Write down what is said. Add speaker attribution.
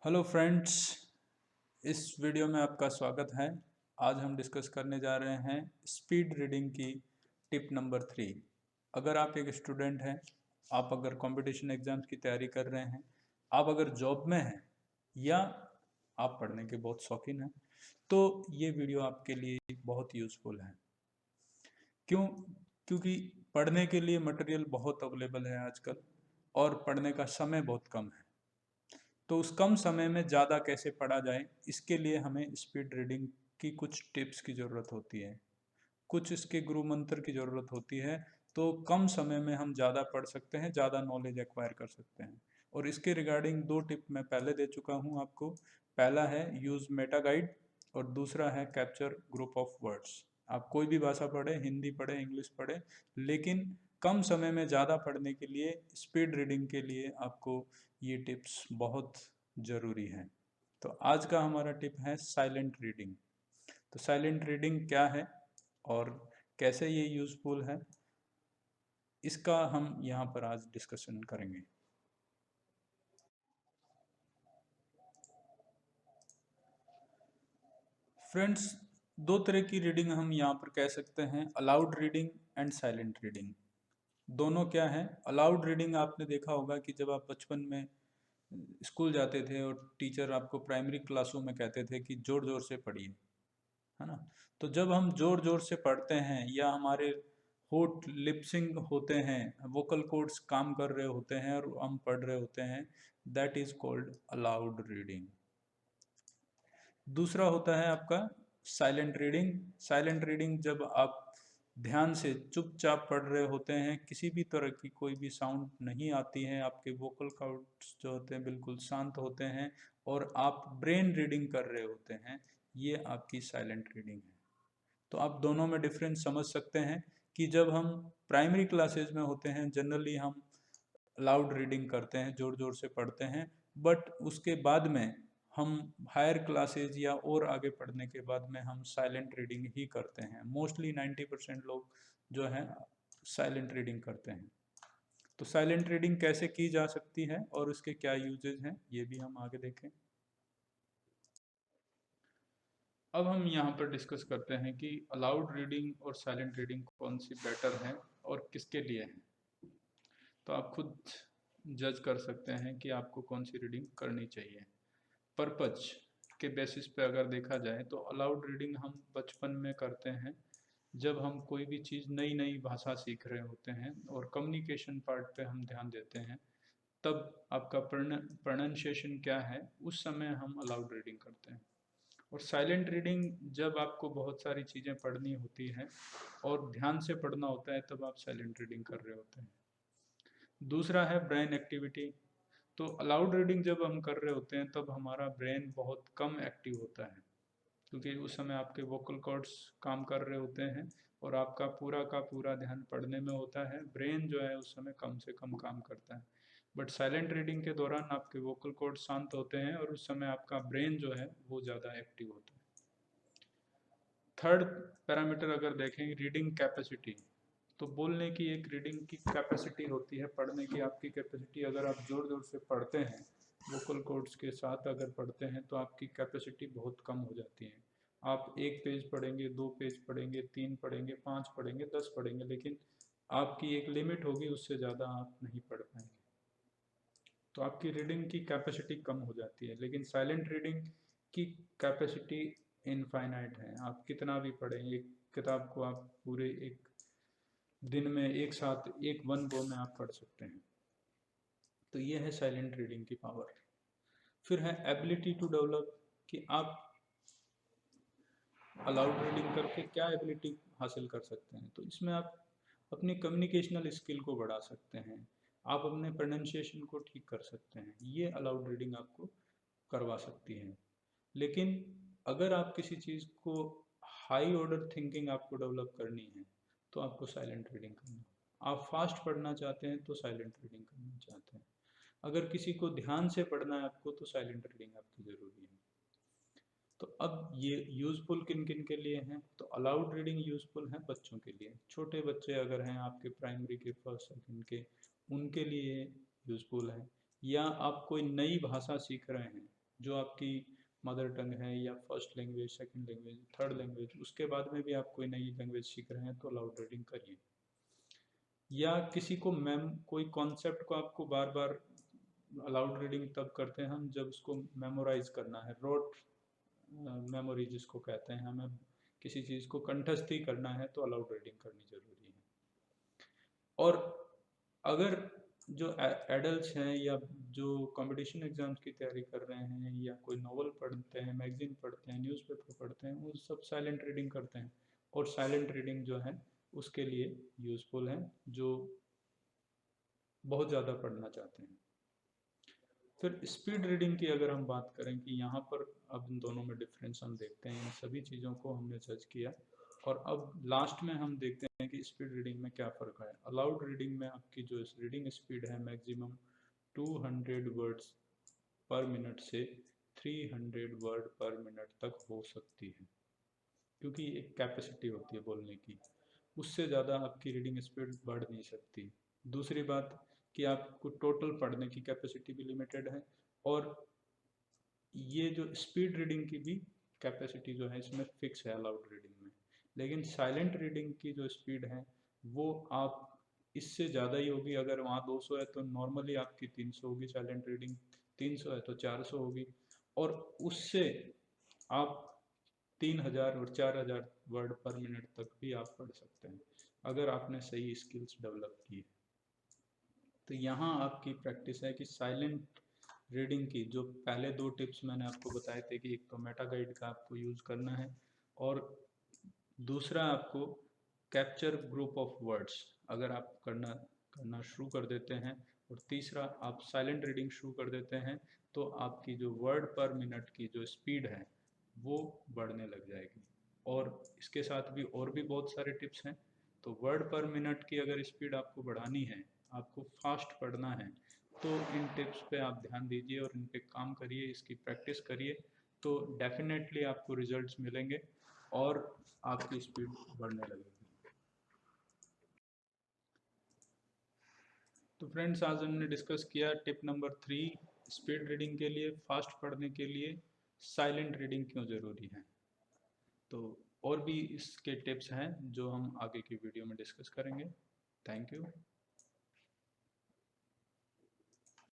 Speaker 1: Hello friends, इस video में आपका स्वागत है। आज हम डिस्कस करने जा रहे हैं स्पीड रीडिंग की टिप नंबर 3। अगर आप एक स्टूडेंट हैं, आप अगर कंपटीशन एग्जाम्स की तैयारी कर रहे हैं, आप अगर जॉब में हैं या आप पढ़ने के बहुत शौकीन हैं, तो ये वीडियो आपके लिए बहुत यूज़फुल है। क्यों? क्योंकि पढ़ने के लिए मटेरियल बहुत अवेलेबल है आजकल और पढ़ने का समय बहुत कम है। तो उस कम समय में ज़्यादा कैसे पढ़ा जाए, इसके लिए हमें स्पीड रीडिंग की कुछ टिप्स की ज़रूरत होती है, कुछ इसके गुरु मंत्र की ज़रूरत होती है। तो कम समय में हम ज़्यादा पढ़ सकते हैं, ज़्यादा नॉलेज एक्वायर कर सकते हैं। और इसके रिगार्डिंग 2 टिप मैं पहले दे चुका हूँ आपको। पहला है यूज़ मेटा गाइड और दूसरा है कैप्चर ग्रुप ऑफ वर्ड्स। आप कोई भी भाषा पढ़े, हिंदी पढ़े, इंग्लिश पढ़े, लेकिन कम समय में ज़्यादा पढ़ने के लिए, स्पीड रीडिंग के लिए आपको ये टिप्स बहुत ज़रूरी हैं। तो आज का हमारा टिप है साइलेंट रीडिंग। तो साइलेंट रीडिंग क्या है और कैसे ये यूज़फुल है, इसका हम यहाँ पर आज डिस्कशन करेंगे। फ्रेंड्स, 2 तरह की रीडिंग हम यहाँ पर कह सकते हैं, allowed reading and silent reading. दोनों क्या है? अलाउड रीडिंग आपने देखा होगा कि जब आप बचपन में स्कूल जाते थे और टीचर आपको प्राइमरी क्लासों में कहते थे कि जोर जोर से पढ़िए, है ना। तो जब हम जोर जोर से पढ़ते हैं या हमारे होठ लिपसिंग होते हैं, वोकल कॉर्ड्स काम कर रहे होते हैं और हम पढ़ रहे होते हैं, that is called allowed reading. दूसरा होता है आपका साइलेंट रीडिंग। साइलेंट रीडिंग जब आप ध्यान से चुपचाप पढ़ रहे होते हैं, किसी भी तरह की कोई भी साउंड नहीं आती है, आपके वोकल कॉर्ड्स जो होते हैं बिल्कुल शांत होते हैं और आप ब्रेन रीडिंग कर रहे होते हैं, ये आपकी साइलेंट रीडिंग है। तो आप दोनों में डिफरेंस समझ सकते हैं कि जब हम प्राइमरी क्लासेज में होते हैं, जनरली हम लाउड रीडिंग करते हैं, ज़ोर ज़ोर से पढ़ते हैं, बट उसके बाद में हम हायर क्लासेज या और आगे पढ़ने के बाद में हम साइलेंट रीडिंग ही करते हैं। मोस्टली 90% लोग जो हैं साइलेंट रीडिंग करते हैं। तो साइलेंट रीडिंग कैसे की जा सकती है और उसके क्या यूजेज हैं, ये भी हम आगे देखें। अब हम यहाँ पर डिस्कस करते हैं कि अलाउड रीडिंग और साइलेंट रीडिंग कौन सी बेटर है और किसके लिए है। तो आप खुद जज कर सकते हैं कि आपको कौन सी रीडिंग करनी चाहिए। पर्पज के बेसिस पे अगर देखा जाए तो अलाउड रीडिंग हम बचपन में करते हैं, जब हम कोई भी चीज़ नई नई भाषा सीख रहे होते हैं और कम्युनिकेशन पार्ट पे हम ध्यान देते हैं, तब आपका प्रोनाउंसिएशन क्या है, उस समय हम अलाउड रीडिंग करते हैं। और साइलेंट रीडिंग जब आपको बहुत सारी चीज़ें पढ़नी होती हैं और ध्यान से पढ़ना होता है, तब आप साइलेंट रीडिंग कर रहे होते हैं। दूसरा है ब्रेन एक्टिविटी। तो अलाउड रीडिंग जब हम कर रहे होते हैं, तब हमारा ब्रेन बहुत कम एक्टिव होता है, क्योंकि उस समय आपके वोकल कॉर्ड्स काम कर रहे होते हैं और आपका पूरा का पूरा ध्यान पढ़ने में होता है। ब्रेन जो है उस समय कम से कम काम करता है। बट साइलेंट रीडिंग के दौरान आपके वोकल कॉर्ड शांत होते हैं और उस समय आपका ब्रेन जो है वो ज़्यादा एक्टिव होता है। थर्ड पैरामीटर अगर देखें, रीडिंग कैपेसिटी। तो बोलने की एक रीडिंग की कैपेसिटी होती है, पढ़ने की आपकी कैपेसिटी। अगर आप ज़ोर ज़ोर से पढ़ते हैं, वोकल कोड्स के साथ अगर पढ़ते हैं, तो आपकी कैपेसिटी बहुत कम हो जाती है। आप 1 पेज पढ़ेंगे, 2 पेज पढ़ेंगे, 3 पढ़ेंगे, 5 पढ़ेंगे, 10 पढ़ेंगे, लेकिन आपकी एक लिमिट होगी, उससे ज़्यादा आप नहीं पढ़ पाएंगे। तो आपकी रीडिंग की कैपेसिटी कम हो जाती है। लेकिन साइलेंट रीडिंग की कैपेसिटी इनफाइनाइट है। आप कितना भी पढ़ें, एक किताब को आप पूरे एक दिन में एक साथ एक वन गो में आप पढ़ सकते हैं। तो ये है साइलेंट रीडिंग की पावर। फिर है एबिलिटी टू डेवलप, कि आप अलाउड रीडिंग करके क्या एबिलिटी हासिल कर सकते हैं। तो इसमें आप अपनी कम्युनिकेशनल स्किल को बढ़ा सकते हैं, आप अपने प्रोनाउंसिएशन को ठीक कर सकते हैं। ये अलाउड रीडिंग आपको करवा सकती है। लेकिन अगर आप किसी चीज़ को हाई ऑर्डर थिंकिंग आपको डेवलप करनी है, तो आपको साइलेंट रीडिंग करना है। आप फास्ट पढ़ना चाहते हैं तो साइलेंट रीडिंग करना चाहते हैं। अगर किसी को ध्यान से पढ़ना है आपको, तो साइलेंट रीडिंग आपकी ज़रूरी है। तो अब ये यूज़फुल किन किन के लिए हैं? तो अलाउड रीडिंग यूज़फुल है बच्चों के लिए। छोटे बच्चे अगर हैं आपके प्राइमरी के फर्स्ट सेकंड के, उनके लिए यूज़फुल है। या आप कोई नई भाषा सीख रहे हैं, जो आपकी मदर टंग है या first language, second language, third language, उसके बाद में भी आप कोई नई लैंग्वेज सीख रहे हैं तो अलाउड रीडिंग करिए। या किसी को कोई कॉन्सेप्ट को आपको बार बार, अलाउड रीडिंग तब करते हैं हम जब उसको मेमोराइज करना है, रोट मेमोरी जिसको कहते हैं, हमें किसी चीज़ को कंठस्थी करना है तो अलाउड रीडिंग करनी जरूरी है। और अगर जो एडल्ट्स हैं या जो कंपटीशन एग्जाम्स की तैयारी कर रहे हैं या कोई नॉवल पढ़ते हैं, मैगजीन पढ़ते हैं, न्यूज़पेपर पढ़ते हैं, वो सब साइलेंट रीडिंग करते हैं। और साइलेंट रीडिंग जो है उसके लिए यूज़फुल है, जो बहुत ज़्यादा पढ़ना चाहते हैं। फिर स्पीड रीडिंग की अगर हम बात करें कि यहाँ पर अब इन दोनों में डिफरेंस हम देखते हैं, इन सभी चीज़ों को हमने जज किया और अब लास्ट में हम देखते हैं कि स्पीड रीडिंग में क्या फ़र्क है। अलाउड रीडिंग में आपकी जो रीडिंग स्पीड है मैक्सिमम 200 वर्ड्स पर मिनट से 300 वर्ड पर मिनट तक हो सकती है, क्योंकि एक कैपेसिटी होती है बोलने की, उससे ज़्यादा आपकी रीडिंग स्पीड बढ़ नहीं सकती। दूसरी बात कि आपको टोटल पढ़ने की कैपेसिटी भी लिमिटेड है, और ये जो स्पीड रीडिंग की भी कैपेसिटी जो है इसमें फिक्स है अलाउड रीडिंग में। लेकिन साइलेंट रीडिंग की जो स्पीड है वो आप इससे ज़्यादा ही होगी। अगर वहाँ 200 है तो नॉर्मली आपकी 300 होगी, साइलेंट रीडिंग 300 है तो 400 होगी, और उससे आप 3000 और 4000 वर्ड पर मिनट तक भी आप पढ़ सकते हैं अगर आपने सही स्किल्स डेवलप की है। तो यहाँ आपकी प्रैक्टिस है कि साइलेंट रीडिंग की जो पहले 2 टिप्स मैंने आपको बताए थे कि एक तो मेटा गाइड का आपको यूज़ करना है, और दूसरा आपको कैप्चर ग्रुप ऑफ वर्ड्स अगर आप करना शुरू कर देते हैं, और तीसरा आप साइलेंट रीडिंग शुरू कर देते हैं, तो आपकी जो वर्ड पर मिनट की जो स्पीड है वो बढ़ने लग जाएगी। और इसके साथ भी और भी बहुत सारे टिप्स हैं। तो वर्ड पर मिनट की अगर स्पीड आपको बढ़ानी है, आपको फास्ट पढ़ना है, तो इन टिप्स पे आप ध्यान दीजिए और इन पे काम करिए, इसकी प्रैक्टिस करिए, तो डेफिनेटली आपको रिजल्ट्स मिलेंगे और आपकी स्पीड बढ़ने लगेगी। तो फ्रेंड्स, आज हमने डिस्कस किया टिप नंबर 3, स्पीड रीडिंग के लिए, फास्ट पढ़ने के लिए साइलेंट रीडिंग क्यों ज़रूरी है। तो और भी इसके टिप्स हैं जो हम आगे की वीडियो में डिस्कस करेंगे। Thank you.